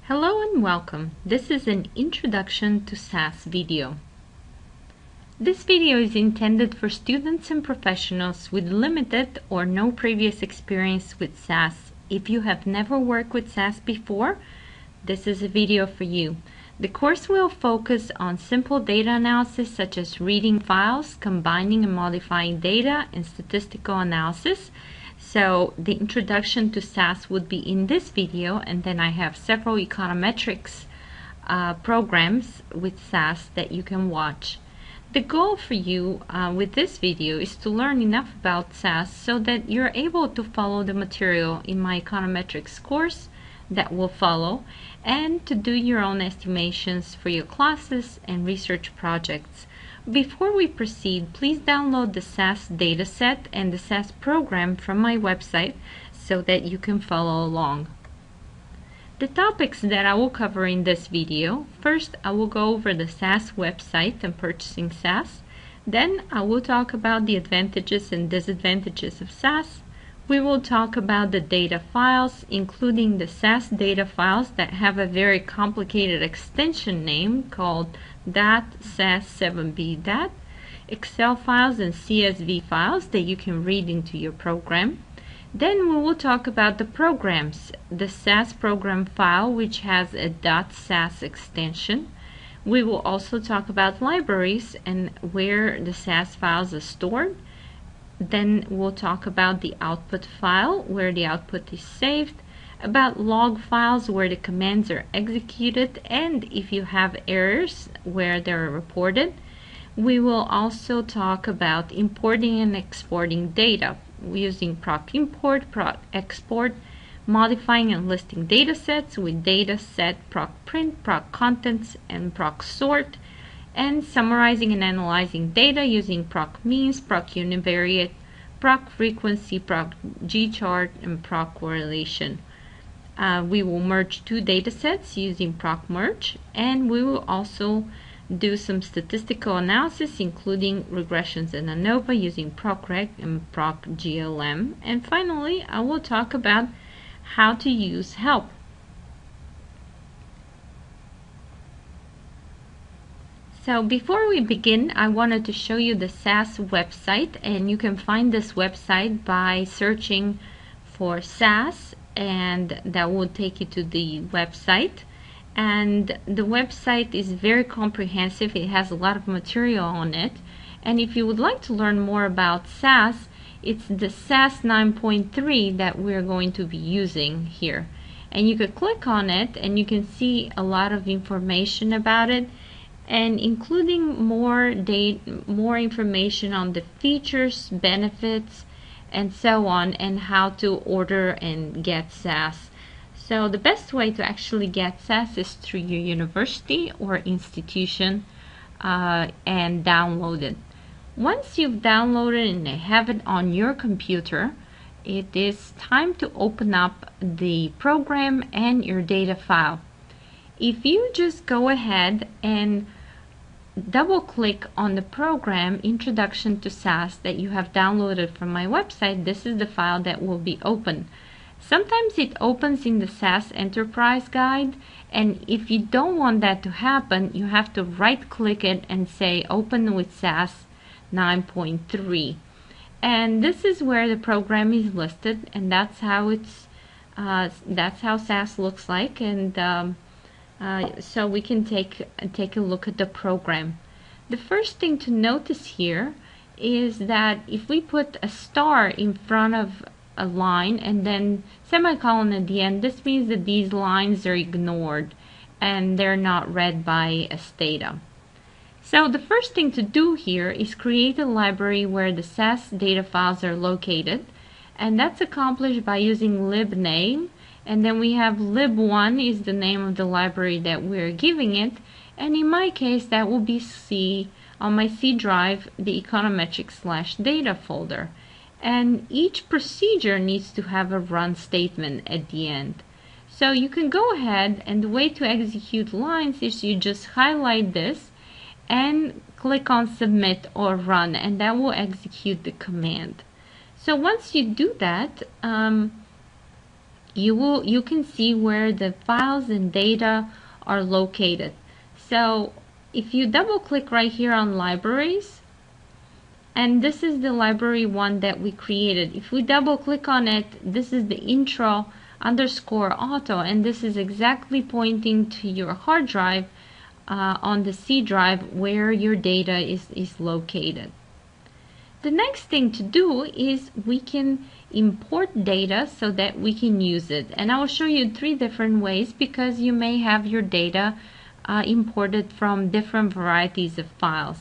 Hello and welcome. This is an introduction to SAS video. This video is intended for students and professionals with limited or no previous experience with SAS. If you have never worked with SAS before, this is a video for you. The course will focus on simple data analysis such as reading files, combining and modifying data, and statistical analysis. So the introduction to SAS would be in this video, and then I have several econometrics programs with SAS that you can watch. The goal for you with this video is to learn enough about SAS so that you're able to follow the material in my econometrics course that will follow, and to do your own estimations for your classes and research projects. Before we proceed, please download the SAS dataset and the SAS program from my website so that you can follow along. The topics that I will cover in this video: first, I will go over the SAS website and purchasing SAS. Then I will talk about the advantages and disadvantages of SAS. We will talk about the data files, including the SAS data files that have a very complicated extension name called DAT, SAS 7B DAT, Excel files and CSV files that you can read into your program. Then we will talk about the programs, the SAS program file, which has a .SAS extension. We will also talk about libraries and where the SAS files are stored. Then we'll talk about the output file, where the output is saved, about log files, where the commands are executed, and if you have errors, where they're reported. We will also talk about importing and exporting data using proc import, proc export, modifying and listing datasets with dataset proc print, proc contents, and proc sort, and summarizing and analyzing data using proc means, proc univariate, proc frequency, proc g-chart, and proc correlation. We will merge two datasets using proc merge, and we will also do some statistical analysis, including regressions in ANOVA using procreg and procglm. And finally, I will talk about how to use help. So before we begin, I wanted to show you the SAS website, and you can find this website by searching for SAS, and that will take you to the website. And the website is very comprehensive. It has a lot of material on it, and if you would like to learn more about SAS, it's the SAS 9.3 that we're going to be using here, and you could click on it and you can see a lot of information about it, and including more information on the features, benefits, and so on, and how to order and get SAS. So the best way to actually get SAS is through your university or institution and download it. Once you've downloaded and have it on your computer, it is time to open up the program and your data file. If you just go ahead and double click on the program Introduction to SAS that you have downloaded from my website, this is the file that will be open. Sometimes it opens in the SAS Enterprise Guide, and if you don't want that to happen, you have to right click it and say Open with SAS 9.3. And this is where the program is listed, and that's how SAS looks like. And so we can take a look at the program. The first thing to notice here is that if we put a star in front of a line and then semicolon at the end, this means that these lines are ignored and they're not read by Stata. So the first thing to do here is create a library where the SAS data files are located, and that's accomplished by using libname. And then we have lib1 is the name of the library that we're giving it, and in my case that will be C on my C drive, the econometrics/data folder. And each procedure needs to have a run statement at the end. So you can go ahead, and the way to execute lines is you just highlight this and click on submit or run, and that will execute the command. So once you do that, you can see where the files and data are located. So if you double click right here on libraries, and this is the library one that we created. If we double click on it, this is the intro underscore auto, and this is exactly pointing to your hard drive on the C drive where your data is located. The next thing to do is we can import data so that we can use it, and I will show you 3 different ways because you may have your data imported from different varieties of files.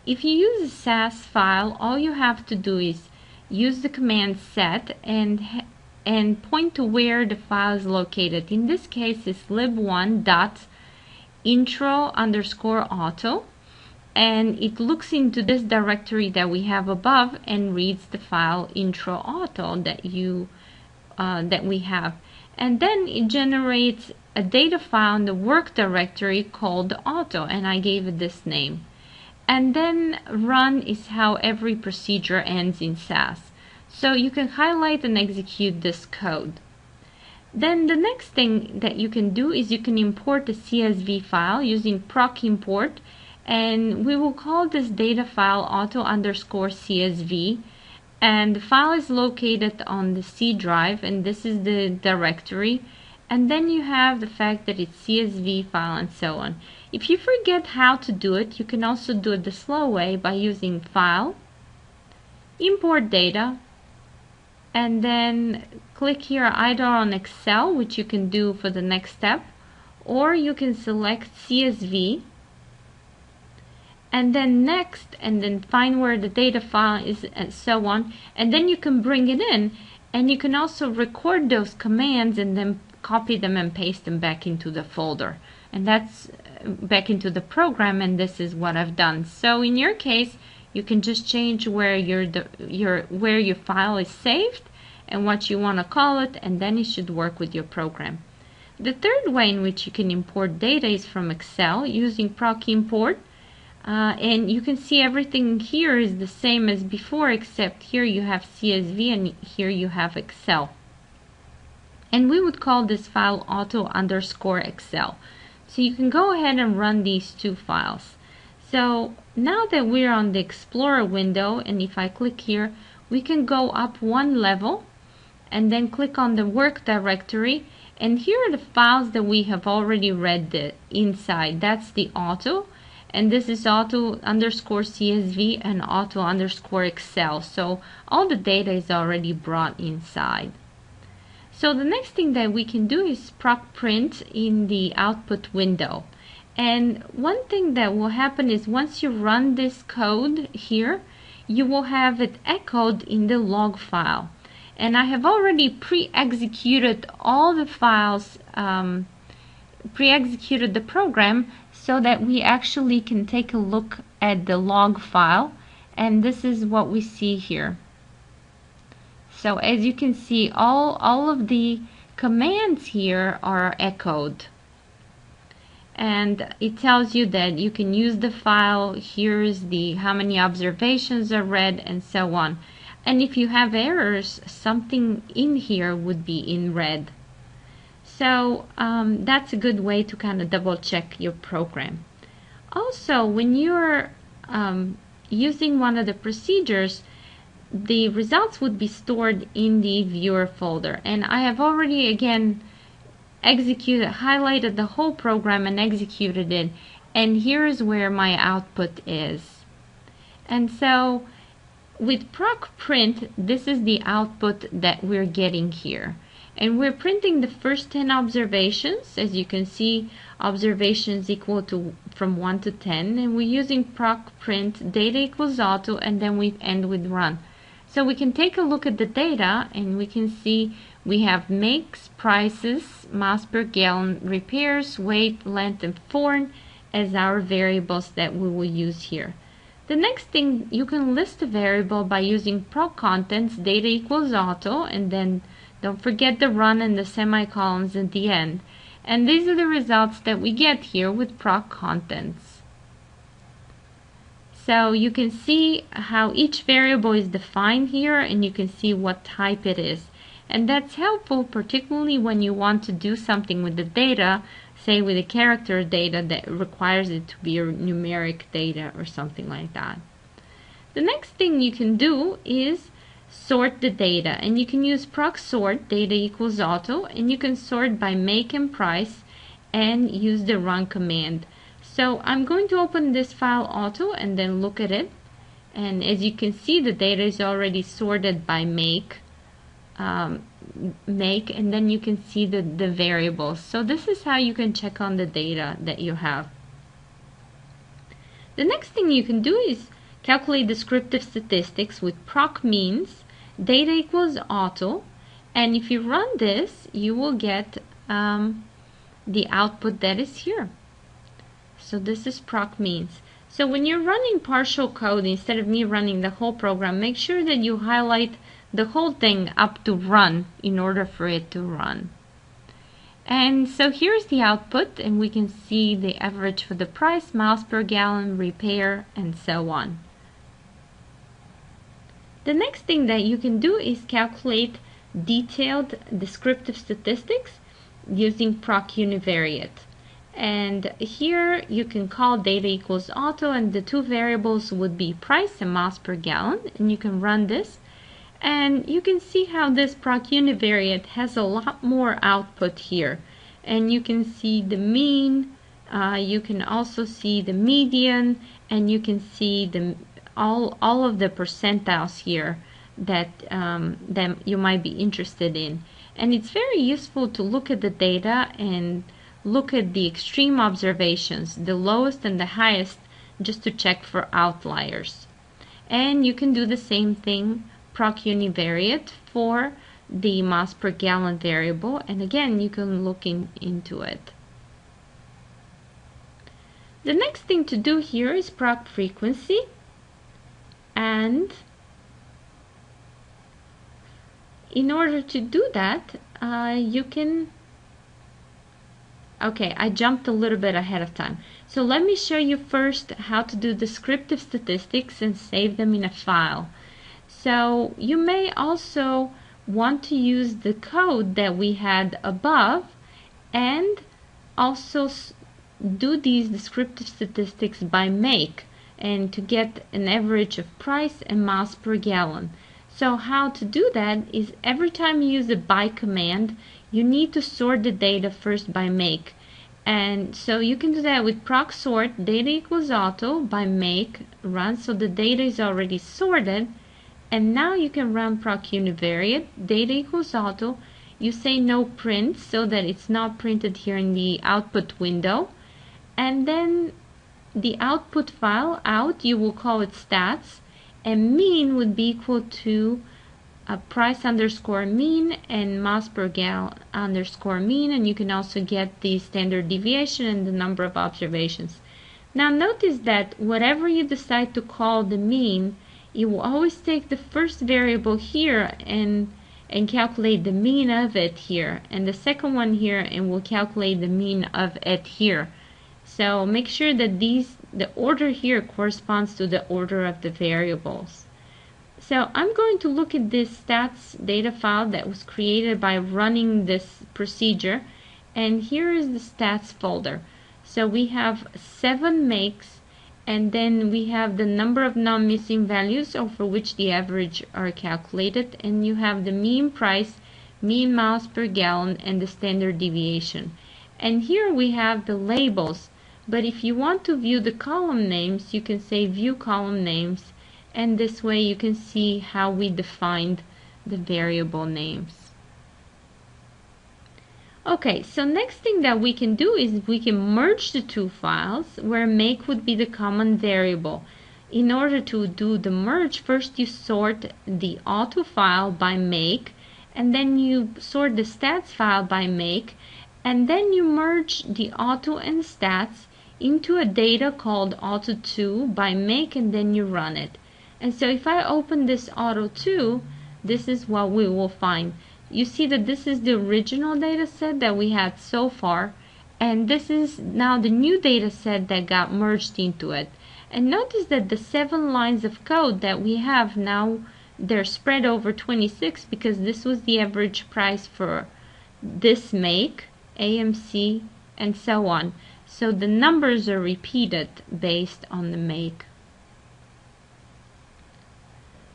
If you use a SAS file, all you have to do is use the command set and point to where the file is located. In this case, it's lib1.intro_auto, and it looks into this directory that we have above and reads the file intro auto that we have, and then it generates a data file in the work directory called auto, and I gave it this name. And then run is how every procedure ends in SAS. So you can highlight and execute this code. Then the next thing that you can do is you can import a CSV file using proc import, and we will call this data file auto_CSV, and the file is located on the C drive, and this is the directory, and then you have the fact that it's CSV file and so on. If you forget how to do it, you can also do it the slow way by using File, Import Data, and then click here either on Excel, which you can do for the next step, or you can select CSV, and then Next, and then find where the data file is and so on, and then you can bring it in, and you can also record those commands and then copy them and paste them back into the folder, and that's back into the program, and this is what I've done. So in your case, you can just change where your file is saved and what you want to call it, and then it should work with your program. The third way in which you can import data is from Excel using proc import, and you can see everything here is the same as before, except here you have CSV and here you have Excel, and we would call this file auto_Excel. So you can go ahead and run these 2 files. So now that we're on the Explorer window, and if I click here, we can go up 1 level and then click on the work directory, and here are the files that we have already read inside. That's the auto, and this is auto_CSV and auto_Excel. So all the data is already brought inside. So the next thing that we can do is proc print in the output window. And one thing that will happen is once you run this code here, you will have it echoed in the log file. And I have already pre-executed all the files, pre-executed the program so that we actually can take a look at the log file. And this is what we see here. So as you can see, all of the commands here are echoed, and it tells you that you can use the file. Here's the how many observations are read and so on. And if you have errors, something in here would be in red. So that's a good way to kind of double check your program. Also, when you're using one of the procedures, the results would be stored in the viewer folder, and I have already again highlighted the whole program and executed it, and here is where my output is. And so with proc print, this is the output that we're getting here, and we're printing the first 10 observations. As you can see, observations equal to from 1 to 10, and we're using proc print data equals auto, and then we end with run. So we can take a look at the data, and we can see we have makes, prices, miles per gallon, repairs, weight, length, and form as our variables that we will use here. The next thing, you can list a variable by using proc contents data equals auto, and then don't forget the run and the semicolons at the end. And these are the results that we get here with proc contents. So you can see how each variable is defined here, and you can see what type it is. And that's helpful particularly when you want to do something with the data, say with the character data that requires it to be numeric data or something like that. The next thing you can do is sort the data, and you can use proc sort data equals auto, and you can sort by make and price and use the run command. So I'm going to open this file auto and then look at it, and as you can see the data is already sorted by make, and then you can see the variables. So this is how you can check on the data that you have. The next thing you can do is calculate descriptive statistics with proc means data equals auto, and if you run this you will get the output that is here. So this is proc means. So when you're running partial code, instead of me running the whole program, make sure that you highlight the whole thing up to run in order for it to run. And so here's the output, and we can see the average for the price, miles per gallon, repair, and so on. The next thing that you can do is calculate detailed descriptive statistics using proc univariate. And here you can call data equals auto, and the two variables would be price and miles per gallon, and you can run this. And you can see how this proc univariate has a lot more output here. And you can see the mean, you can also see the median, and you can see the all of the percentiles here that you might be interested in. And it's very useful to look at the data and look at the extreme observations, the lowest and the highest, just to check for outliers. And you can do the same thing, proc univariate, for the miles per gallon variable, and again you can look into it. The next thing to do here is proc frequency, and in order to do that you can okay, I jumped a little bit ahead of time. So let me show you first how to do descriptive statistics and save them in a file. So you may also want to use the code that we had above and also do these descriptive statistics by make, and to get an average of price and miles per gallon. So how to do that is every time you use the by command, you need to sort the data first by make. And so you can do that with proc sort data equals auto by make run, so the data is already sorted. And now you can run proc univariate data equals auto. You say no print so that it's not printed here in the output window, and then the output file out, you will call it stats, and mean would be equal to price underscore mean and miles per gallon underscore mean, and you can also get the standard deviation and the number of observations. Now notice that whatever you decide to call the mean, you will always take the first variable here and calculate the mean of it here, and the second one here, and we'll calculate the mean of it here. So make sure that the order here corresponds to the order of the variables. So I'm going to look at this stats data file that was created by running this procedure, and here is the stats folder. So we have 7 makes, and then we have the number of non-missing values over which the average are calculated, and you have the mean price, mean miles per gallon, and the standard deviation. And here we have the labels, but if you want to view the column names, you can say view column names, and this way you can see how we defined the variable names. Okay, so next thing that we can do is we can merge the two files where make would be the common variable. In order to do the merge, first you sort the auto file by make, and then you sort the stats file by make, and then you merge the auto and stats into a data called auto2 by make, and then you run it. And so if I open this auto2, this is what we will find. You see that this is the original data set that we had so far, and this is now the new data set that got merged into it. And notice that the 7 lines of code that we have now they're spread over 26 because this was the average price for this make, AMC, and so on. So the numbers are repeated based on the make.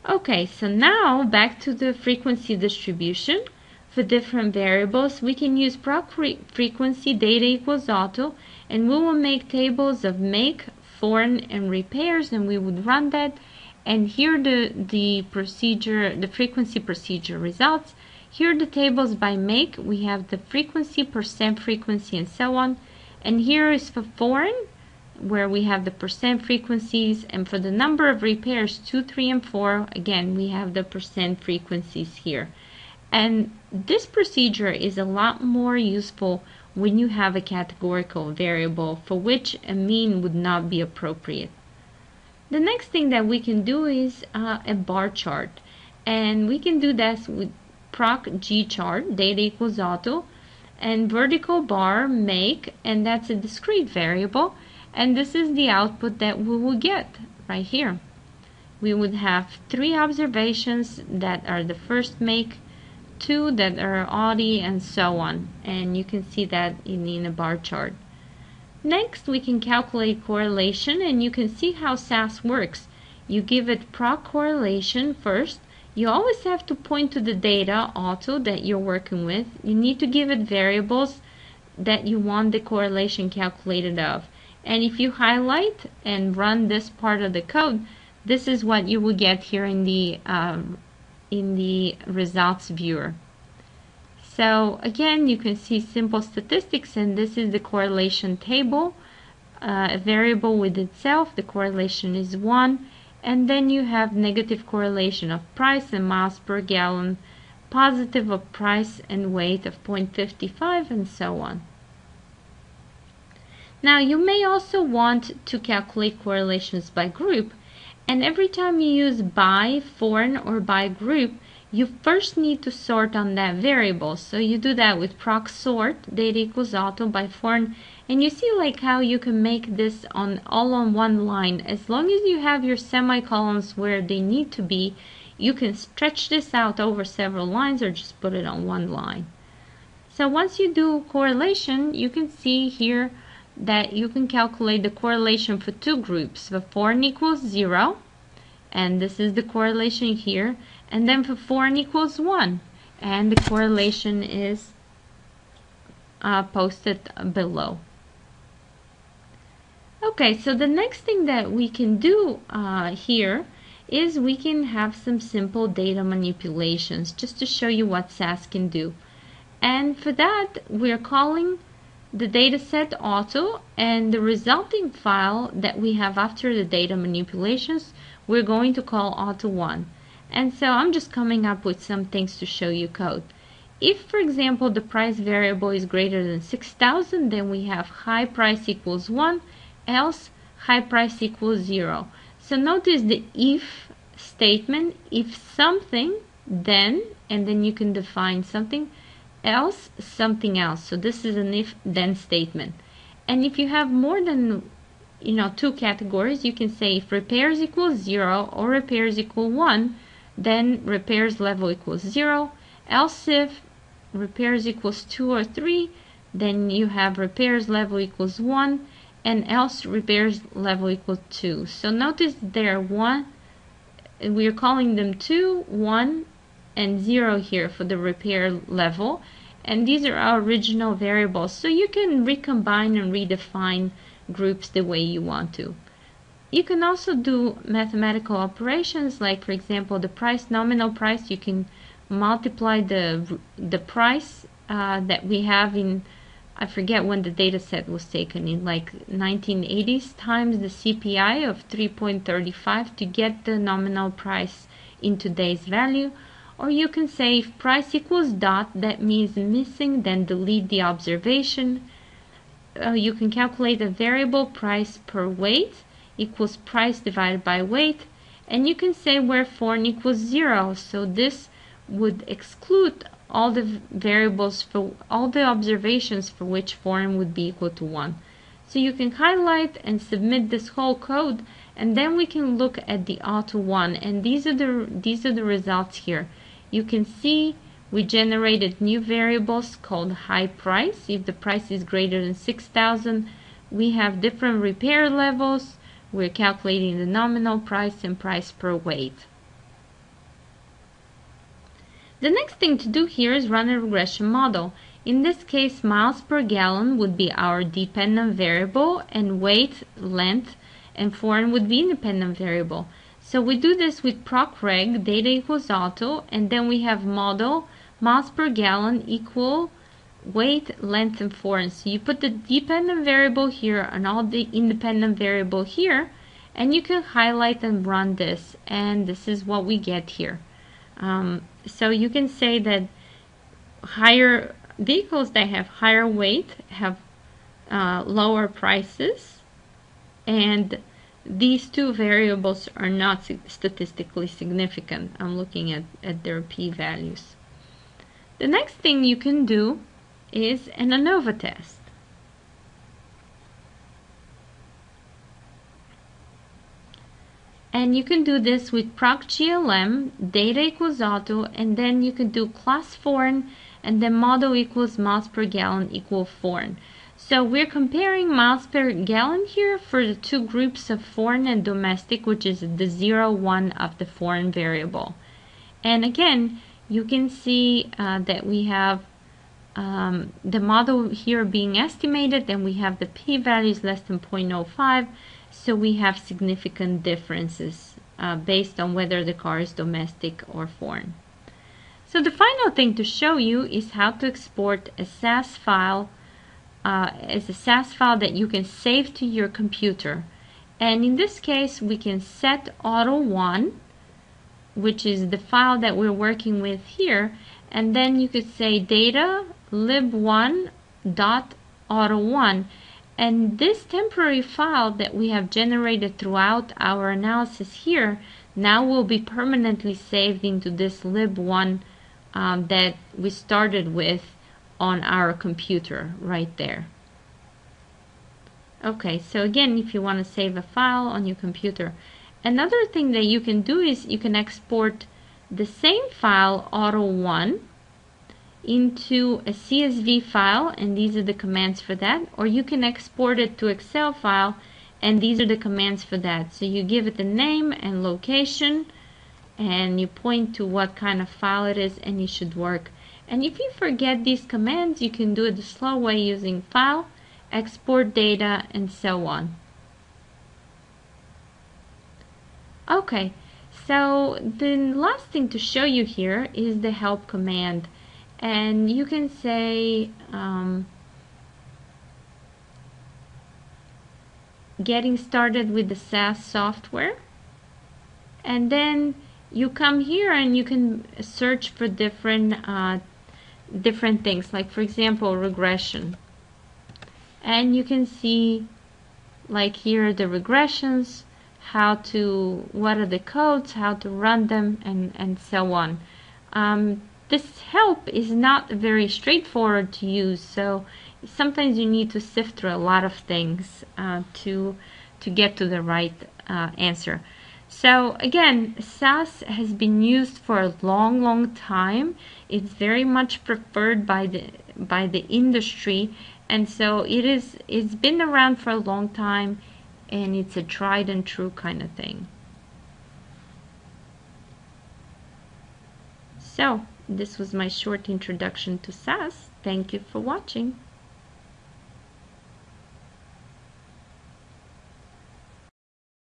Okay, so now back to the frequency distribution. For different variables, we can use proc frequency data equals auto, and we will make tables of make, foreign, and repairs, and we would run that. And here the frequency procedure results. Here are the tables by make. We have the frequency, percent frequency, and so on. And here is for foreign, where we have the percent frequencies, and for the number of repairs 2, 3, and 4, again we have the percent frequencies here. And this procedure is a lot more useful when you have a categorical variable for which a mean would not be appropriate. The next thing that we can do is a bar chart, and we can do that with proc G chart, data equals auto, and vertical bar make, and that's a discrete variable, and this is the output that we will get right here. We would have 3 observations that are the first make, 2 that are oddie, and so on, and you can see that in a bar chart. Next, we can calculate correlation, and you can see how SAS works. You give it proc correlation first. You always have to point to the data auto that you're working with. You need to give it variables that you want the correlation calculated of. And if you highlight and run this part of the code, this is what you will get here in the results viewer. So again, you can see simple statistics, and this is the correlation table, a variable with itself. The correlation is 1, and then you have negative correlation of price and miles per gallon, positive of price and weight of 0.55, and so on. Now you may also want to calculate correlations by group, and every time you use by, foreign, or by group, you first need to sort on that variable. So you do that with proc sort, data equals auto, by foreign, and you see like how you can make this all on one line. As long as you have your semicolons where they need to be, you can stretch this out over several lines or just put it on one line. So once you do correlation, you can see here that you can calculate the correlation for 2 groups. For foreign equals 0, and this is the correlation here, and then for foreign equals 1, and the correlation is posted below. Okay, so the next thing that we can do here is we can have some simple data manipulations just to show you what SAS can do. And for that, we're calling the dataset auto, and the resulting file that we have after the data manipulations, we're going to call auto1. And so I'm just coming up with some things to show you code. If, for example, the price variable is greater than 6,000, then we have high price equals 1, else high price equals 0. So notice the if statement, if something, then, and then you can define something, else something else. So this is an if then statement. And if you have more than 2 categories, you can say if repairs equals 0 or repairs equal 1, then repairs level equals 0, else if repairs equals 2 or 3, then you have repairs level equals 1, and else repairs level equals 2. So notice there are we are calling them 2, 1, and 0 here for the repair level, and these are our original variables, so you can recombine and redefine groups the way you want to. You can also do mathematical operations, like for example the price, nominal price. You can multiply the price that we have in, I forget when the data set was taken, in like 1980s, times the CPI of 3.35 to get the nominal price in today's value. Or you can say if price equals dot, that means missing, then delete the observation. You can calculate a variable price per weight equals price divided by weight, and you can say where foreign equals 0. So this would exclude all the variables for all the observations for which foreign would be equal to 1. So you can highlight and submit this whole code, And then we can look at the auto one, and these are the results here. You can see we generated new variables called high price. If the price is greater than 6,000, we have different repair levels. We're calculating the nominal price and price per weight. The next thing to do here is run a regression model. In this case, miles per gallon would be our dependent variable, and weight, length, and foreign would be independent variable. So we do this with procreg, data equals auto, and then we have model, miles per gallon equal weight, length, and foreign. So you put the dependent variable here and all the independent variable here, and you can highlight and run this, and this is what we get here. So you can say that higher vehicles that have higher weight have lower prices, and these two variables are not statistically significant. I'm looking at their p-values. The next thing you can do is an ANOVA test. And you can do this with procglm, data equals auto, and then you can do class foreign, and then model equals miles per gallon equal foreign. So we're comparing miles per gallon here for the two groups of foreign and domestic, which is the 0, 1 of the foreign variable. And again, you can see that we have the model here being estimated, and we have the p-values less than 0.05, so we have significant differences based on whether the car is domestic or foreign. So the final thing to show you is how to export a SAS file as a SAS file that you can save to your computer. And in this case, we can set auto1, which is the file that we're working with here, and then you could say data lib1 dot auto1, and this temporary file that we have generated throughout our analysis here now will be permanently saved into this lib1 that we started with on our computer right there. Okay, so again, if you want to save a file on your computer, another thing that you can do is you can export the same file auto1 into a CSV file, and these are the commands for that, or you can export it to Excel file, and these are the commands for that. So you give it the name and location, and you point to what kind of file it is, and it should work. And if you forget these commands, you can do it the slow way using file, export data, and so on. Okay, so the last thing to show you here is the help command. And you can say getting started with the SAS software, and then you come here and you can search for different things, like for example regression, and you can see like here the regressions, what are the codes, how to run them, and so on. This help is not very straightforward to use, so sometimes you need to sift through a lot of things to get to the right answer. So again, SAS has been used for a long time. It's very much preferred by the industry, and so it's been around for a long time, and it's a tried and true kind of thing. So this was my short introduction to SAS. Thank you for watching.